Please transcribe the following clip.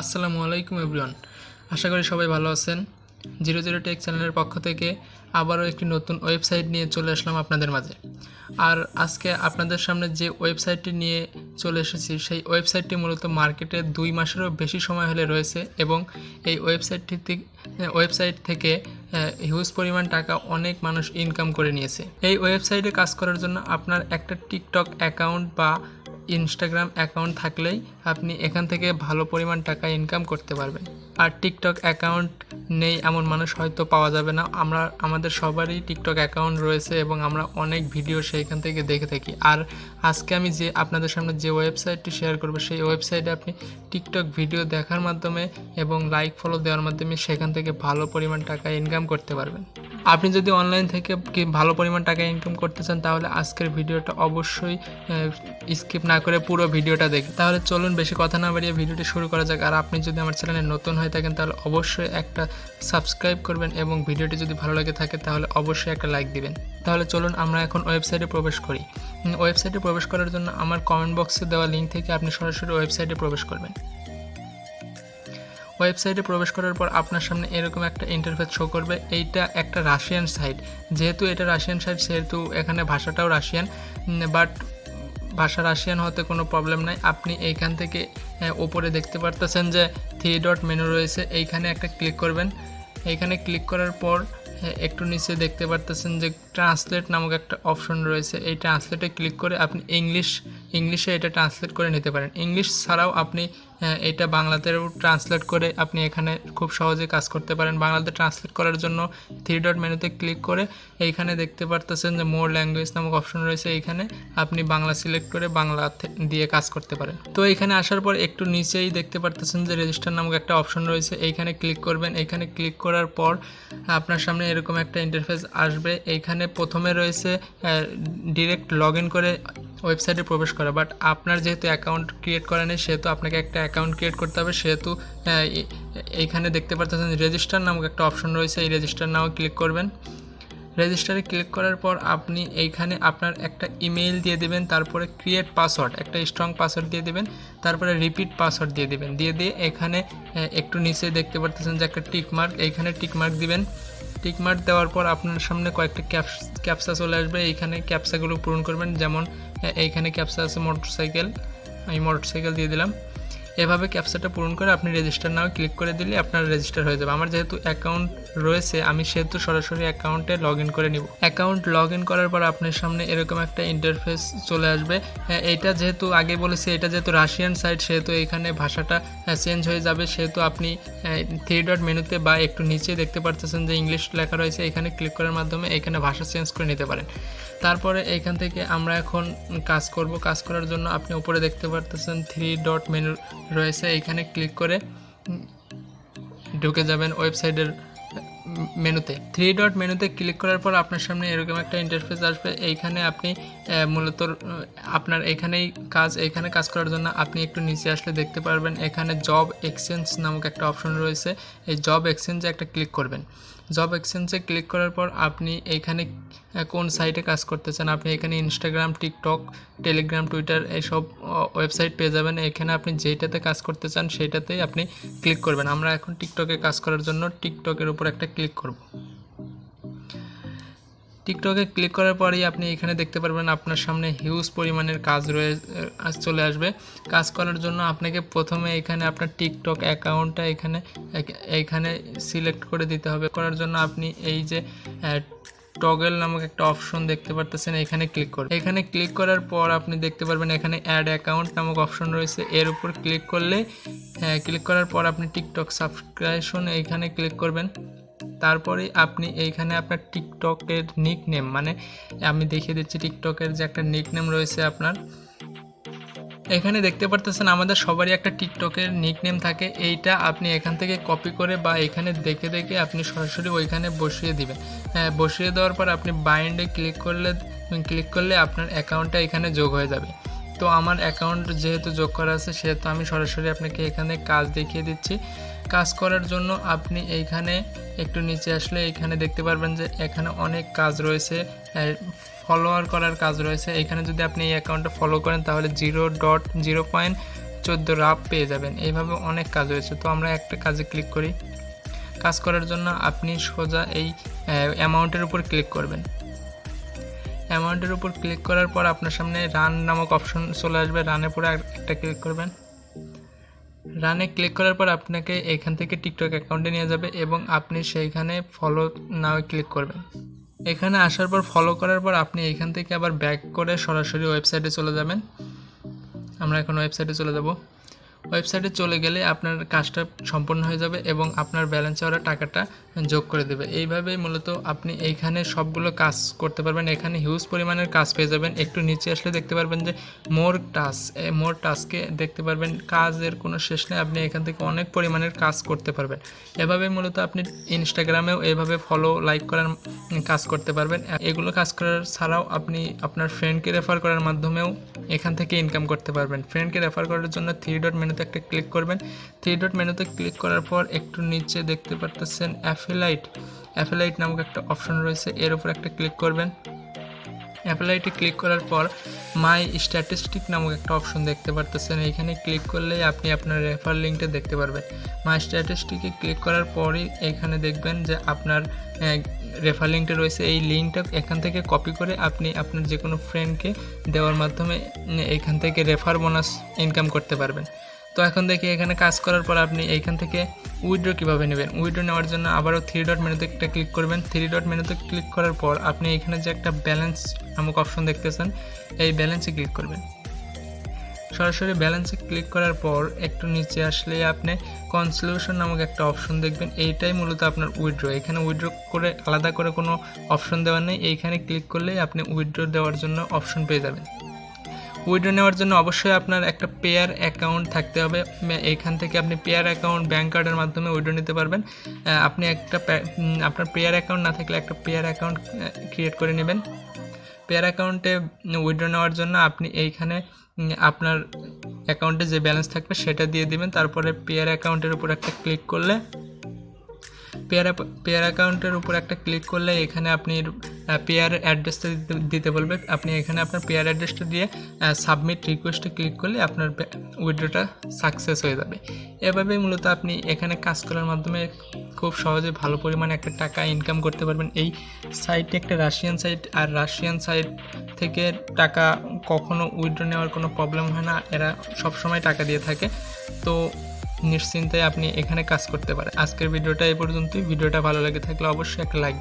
আসসালামু আলাইকুম এভরিওয়ান, আশা করি সবাই ভালো আছেন। 00 টেক চ্যানেলের পক্ষ থেকে আবারও একটি নতুন ওয়েবসাইট নিয়ে চলে আসলাম আপনাদের মাঝে। আর আজকে আপনাদের সামনে যে ওয়েবসাইটটি নিয়ে চলে এসেছি সেই ওয়েবসাইটটি মূলত মার্কেটে 2 মাসেরও বেশি সময় হলে রয়েছে এবং এই ওয়েবসাইট থেকে হিউজ পরিমাণ টাকা অনেক মানুষ ইনকাম করে নিয়েছে। এই ওয়েবসাইটে কাজ করার জন্য আপনার একটা টিকটক অ্যাকাউন্ট বা ইনস্টাগ্রাম অ্যাকাউন্ট থাকলেই আপনি এখান থেকে ভালো পরিমাণ টাকা ইনকাম করতে পারবেন। আর টিকটক অ্যাকাউন্ট নেই এমন মানুষ হয়তো পাওয়া যাবে না। আমাদের সবারই টিকটক অ্যাকাউন্ট রয়েছে এবং আমরা অনেক ভিডিও সেইখান থেকে দেখে থাকি। আর আজকে আমি আপনাদের সামনে যে ওয়েবসাইটটি শেয়ার করব সেই ওয়েবসাইটে আপনি টিকটক ভিডিও দেখার মাধ্যমে এবং লাইক ফলো দেওয়ার মাধ্যমে সেখান থেকে ভালো পরিমাণ টাকা ইনকাম করতে পারবেন। আপনি যদি অনলাইন থেকে ভালো পরিমাণ টাকা ইনকাম করতে চান তাহলে আজকের ভিডিওটা অবশ্যই স্কিপ না করে পুরো ভিডিওটা দেখুন। তাহলে চলুন বেশি কথা না বাড়িয়ে ভিডিওটি শুরু করা যাক। আর আপনি যদি আমার চ্যানেলে নতুন হয়ে থাকেন তাহলে অবশ্যই একটা সাবস্ক্রাইব করবেন এবং ভিডিওটি যদি ভালো লাগে থাকে তাহলে অবশ্যই একটা লাইক দিবেন। তাহলে চলুন আমরা এখন ওয়েবসাইটে প্রবেশ করি। ওয়েবসাইটে প্রবেশ করার জন্য আমার কমেন্ট বক্সে দেওয়া লিঙ্ক থেকে আপনি সরাসরি ওয়েবসাইটে প্রবেশ করবেন। ওয়েবসাইটে প্রবেশ করার পর আপনার সামনে এরকম একটা ইন্টারফেস শো করবে। এইটা একটা রাশিয়ান সাইট, যেহেতু এটা রাশিয়ান সাইট সেহেতু এখানে ভাষাটাও রাশিয়ান, বাট ভাষা রাশিয়ান হতে কোনো প্রবলেম নাই। আপনি এইখান থেকে ওপরে দেখতে পারতেছেন যে 3 ডট মেনু রয়েছে, এইখানে একটা ক্লিক করবেন। এইখানে ক্লিক করার পর একটু নিচে দেখতে পারতেছেন যে ট্রান্সলেট নামক একটা অপশন রয়েছে। এই ট্রান্সলেটে ক্লিক করে আপনি ইংলিশে এটা ট্রান্সলেট করে নিতে পারেন। ইংলিশ ছাড়াও আপনি এটা বাংলাতেও ট্রান্সলেট করে আপনি এখানে খুব সহজে কাজ করতে পারেন। বাংলাতে ট্রান্সলেট করার জন্য 3 ডট মেনুতে ক্লিক করে এইখানে দেখতে পারতেছেন যে মোর ল্যাঙ্গুয়েজ নামক অপশন রয়েছে, এইখানে আপনি বাংলা সিলেক্ট করে বাংলা দিয়ে কাজ করতে পারেন। তো এখানে আসার পর একটু নিচেই দেখতে পারতেছেন যে রেজিস্টার নামক একটা অপশন রয়েছে, এইখানে ক্লিক করবেন। এইখানে ক্লিক করার পর আপনার সামনে এরকম একটা ইন্টারফেস আসবে। এইখানে প্রথমে রয়েছে ডিরেক্ট লগ ইন করে ওয়েবসাইটে প্রবেশ করা, বাট আপনার যেহেতু অ্যাকাউন্ট ক্রিয়েট করা নেই সেহেতু আপনাকে একটা অ্যাকাউন্ট ক্রিয়েট করতে হবে। সেহেতু এইখানে দেখতে পাচ্ছেন রেজিস্টার নামক একটা অপশন রয়েছে, এই রেজিস্টার নাও ক্লিক করবেন। রেজিস্টারে ক্লিক করার পর আপনি এইখানে আপনার একটা ইমেইল দিয়ে দেবেন, তারপরে ক্রিয়েট পাসওয়ার্ড একটা স্ট্রং পাসওয়ার্ড দিয়ে দেবেন, তারপরে রিপিট পাসওয়ার্ড দিয়ে দেবেন। দিয়ে এখানে একটু নিচে দেখতে পাচ্ছেন যে একটা টিকমার্ক, এইখানে টিকমার্ক দিবেন। টিকমার্ক দেওয়ার পর আপনার সামনে কয়েকটা ক্যাপসা চলে আসবে, এইখানে ক্যাপসাগুলো পূরণ করবেন। যেমন এইখানে ক্যাপসা আছে মোটরসাইকেল, আমি মোটরসাইকেল দিয়ে দিলাম। এভাবে ক্যাপসাটা পূরণ করে আপনি রেজিস্টার নাও ক্লিক করে দিলে আপনার রেজিস্টার হয়ে যাবে। আমার যেহেতু অ্যাকাউন্ট রয়েছে আমি সেহেতু সরাসরি অ্যাকাউন্টে লগ ইন করে নিব। অ্যাকাউন্ট লগ ইন করার পর আপনার সামনে এরকম একটা ইন্টারফেস চলে আসবে। এইটা যেহেতু আগে বলেছি এটা যেহেতু রাশিয়ান সাইট সেহেতু এখানে ভাষাটা চেঞ্জ হয়ে যাবে। সেহেতু আপনি 3 ডট মেনুতে বা একটু নিচে দেখতে পারতেছেন যে ইংলিশ লেখা রয়েছে, এখানে ক্লিক করার মাধ্যমে এখানে ভাষা চেঞ্জ করে নিতে পারেন। তারপরে এইখান থেকে আমরা এখন কাজ করব। কাজ করার জন্য আপনি উপরে দেখতে পারতেছেন 3 ডট মেনু রয়েছে, এইখানে ক্লিক করে ঢুকে যাবেন ওয়েবসাইটের মেনুতে। 3 ডট মেনুতে ক্লিক করার পর আপনার সামনে এরকম একটা ইন্টারফেস আসবে। এইখানে আপনি মূলত আপনার এইখানে কাজ করার জন্য আপনি একটু নিচে আসলে দেখতে পারবেন এখানে জব এক্সচেঞ্জ নামক একটা অপশন রয়েছে, এই জব এক্সচেঞ্জে একটা ক্লিক করবেন। জব এক্সচেঞ্জে ক্লিক করার পর আপনি এইখানে কোন সাইটে কাজ করতে চান, আপনি এখানে ইনস্টাগ্রাম, টিকটক, টেলিগ্রাম, টুইটার এইসব ওয়েবসাইট পেয়ে যাবেন। এখানে আপনি যেইটাতে কাজ করতে চান সেইটাতেই আপনি ক্লিক করবেন। আমরা এখন টিকটকে কাজ করার জন্য টিকটকের উপর একটা ক্লিক করব। টিকটকে ক্লিক করার পরেই আপনি এখানে দেখতে পারবেন আপনার সামনে হিউজ পরিমাণের কাজ চলে আসবে। কাজ করার জন্য আপনাকে প্রথমে এখানে আপনার টিকটক অ্যাকাউন্টটা এইখানে সিলেক্ট করে দিতে হবে। করার জন্য আপনি এই যে টগল নামক একটা অপশন দেখতে পারতেছেন, এখানে ক্লিক করবেন। এখানে ক্লিক করার পর আপনি দেখতে পারবেন এখানে অ্যাড অ্যাকাউন্ট নামক অপশন রয়েছে, এর উপর ক্লিক করার পর আপনি টিকটক সাবস্ক্রিপশন এইখানে ক্লিক করবেন। তারপরে আপনি এইখানে আপনার টিকটকের নিক নেম, মানে আমি দেখিয়ে দিচ্ছি টিকটকের যে একটা নিক নেম রয়েছে আপনার এখানে দেখতে পারতেছেন আমাদের সবারই একটা টিকটকের নিক নেম থাকে। এইটা আপনি এখান থেকে কপি করে বা এখানে দেখে আপনি সরাসরি ওইখানে বসিয়ে দিবেন। বসিয়ে দেওয়ার পর আপনি বাইন্ডে ক্লিক করলে আপনার অ্যাকাউন্টটা এখানে যোগ হয়ে যাবে। তো আমার অ্যাকাউন্ট যেহেতু যোগ করা আছে সেহেতু আমি সরাসরি আপনাকে এখানে কাজ দেখিয়ে দিচ্ছি। কাজ করার জন্য আপনি এইখানে একটু নিচে আসলে এইখানে দেখতে পারবেন যে এখানে অনেক কাজ রয়েছে, ফলোয়ার করার কাজ রয়েছে। এখানে যদি আপনি এই অ্যাকাউন্টটা ফলো করেন তাহলে 0.0 14 রাপ পেয়ে যাবেন। এইভাবে অনেক কাজ হয়েছে। তো আমরা একটা কাজে ক্লিক করি। কাজ করার জন্য আপনি সোজা এই অ্যামাউন্টের উপর ক্লিক করবেন। অ্যামাউন্টের উপর ক্লিক করার পর আপনার সামনে রান নামক অপশন চলে আসবে। রানে পরে একটা ক্লিক করবেন। রানে ক্লিক করার পর আপনাকে এখান থেকে টিকটক অ্যাকাউন্টে নিয়ে যাবে এবং আপনি সেইখানে ফলো নাও ক্লিক করবেন। এখানে আসার পর ফলো করার পর আপনি এখান থেকে আবার ব্যাক করে সরাসরি ওয়েবসাইটে চলে যাবেন। আমরা এখন ওয়েবসাইটে চলে যাব। ওয়েবসাইটে চলে গেলে আপনার কাজটা সম্পূর্ণ হয়ে যাবে এবং আপনার ব্যালেন্সে ওরা টাকাটা যোগ করে দেবে। এইভাবেই মূলত আপনি এইখানে সবগুলো কাজ করতে পারবেন। এখানে হিউজ পরিমাণের কাজ পেয়ে যাবেন। একটু নিচে আসলে দেখতে পারবেন যে মোর টাস্কে দেখতে পারবেন কাজের কোনো শেষ নেই। আপনি এখান থেকে অনেক পরিমাণের কাজ করতে পারবেন। এভাবেই মূলত আপনি ইনস্টাগ্রামেও এইভাবে ফলো লাইক করার কাজ করতে পারবেন। এগুলো কাজ করার ছাড়াও আপনি আপনার ফ্রেন্ডকে রেফার করার মাধ্যমেও এখান থেকে ইনকাম করতে পারবেন। ফ্রেন্ডকে রেফার করার জন্য 3 ডট মেনুতে একটা ক্লিক করবেন। 3 ডট মেনুতে ক্লিক করার পর একটু নিচে দেখতে পারতেছেন অ্যাফিলাইট নামক একটা অপশন রয়েছে, এর উপর একটা ক্লিক করবেন। অ্যাফিলাইটে ক্লিক করার পর মাই স্ট্যাটিস্টিক নামক একটা অপশন দেখতে পারতেছেন। এইখানে ক্লিক করলেই আপনি আপনার রেফার লিঙ্কটা দেখতে পারবেন। মাই স্ট্যাটিস্টিকে ক্লিক করার পরই এখানে দেখবেন যে আপনার রেফার লিঙ্কটা রয়েছে। এই লিঙ্কটা এখান থেকে কপি করে আপনি আপনার যে কোনো ফ্রেন্ডকে দেওয়ার মাধ্যমে এইখান থেকে রেফার বোনাস ইনকাম করতে পারবেন। তো এখন দেখি এখানে কাজ করার পর আপনি এইখান থেকে উইথড্র কীভাবে নেবেন। উইথড্র নেওয়ার জন্য আবারও 3 ডট মেনুতে একটা ক্লিক করবেন। 3 ডট মেনুতে ক্লিক করার পর আপনি এখানে যে একটা ব্যালেন্স নামক অপশন দেখতেছেন, এই ব্যালেন্সে ক্লিক করবেন। সরাসরি ব্যালেন্সে ক্লিক করার পর একটু নিচে আসলে আপনি কনসলিউশন নামক একটা অপশন দেখবেন। এইটাই মূলত আপনার উইথড্র। এখানে উইথড্র করে আলাদা করে কোনো অপশন দেওয়ার নেই। এইখানে ক্লিক করলেই আপনি উইথড্র দেওয়ার জন্য অপশন পেয়ে যাবেন। উইথড্র নেওয়ার জন্য অবশ্যই আপনার একটা পেয়ার অ্যাকাউন্ট থাকতে হবে। এইখান থেকে আপনি পেয়ার অ্যাকাউন্ট ব্যাঙ্ক কার্ডের মাধ্যমে উইথড্র নিতে পারবেন। আপনি আপনার পেয়ার অ্যাকাউন্ট না থাকলে একটা পেয়ার অ্যাকাউন্ট ক্রিয়েট করে নেবেন। পেয়ার অ্যাকাউন্টে উইথড্র নেওয়ার জন্য আপনি এইখানে আপনার অ্যাকাউন্টে যে ব্যালেন্স থাকবে সেটা দিয়ে দিবেন। তারপরে পেয়ার অ্যাকাউন্টের উপর একটা ক্লিক করলে পেয়ার অ্যাকাউন্টের উপর একটা ক্লিক করলে এখানে আপনি পেয়ার অ্যাড্রেসটা দিতে বলবে। আপনি এখানে আপনার পেয়ার অ্যাড্রেসটা দিয়ে সাবমিট রিকোয়েস্টে ক্লিক করলে আপনার উইথড্রটা সাকসেস হয়ে যাবে। এভাবেই মূলত আপনি এখানে কাজ করার মাধ্যমে খুব সহজে ভালো পরিমাণে একটা টাকা ইনকাম করতে পারবেন। এই সাইটটি একটা রাশিয়ান সাইট, আর রাশিয়ান সাইট থেকে টাকা কখনো উইথড্র নেওয়ার কোনো প্রবলেম হয় না। এরা সবসময় টাকা দিয়ে থাকে। তো নিশ্চিন্তে আপনি এখানে কাজ করতে পারেন। আজকের ভিডিওটা এই পর্যন্তই। ভিডিওটা ভালো লেগে থাকলে অবশ্যই একটা লাইক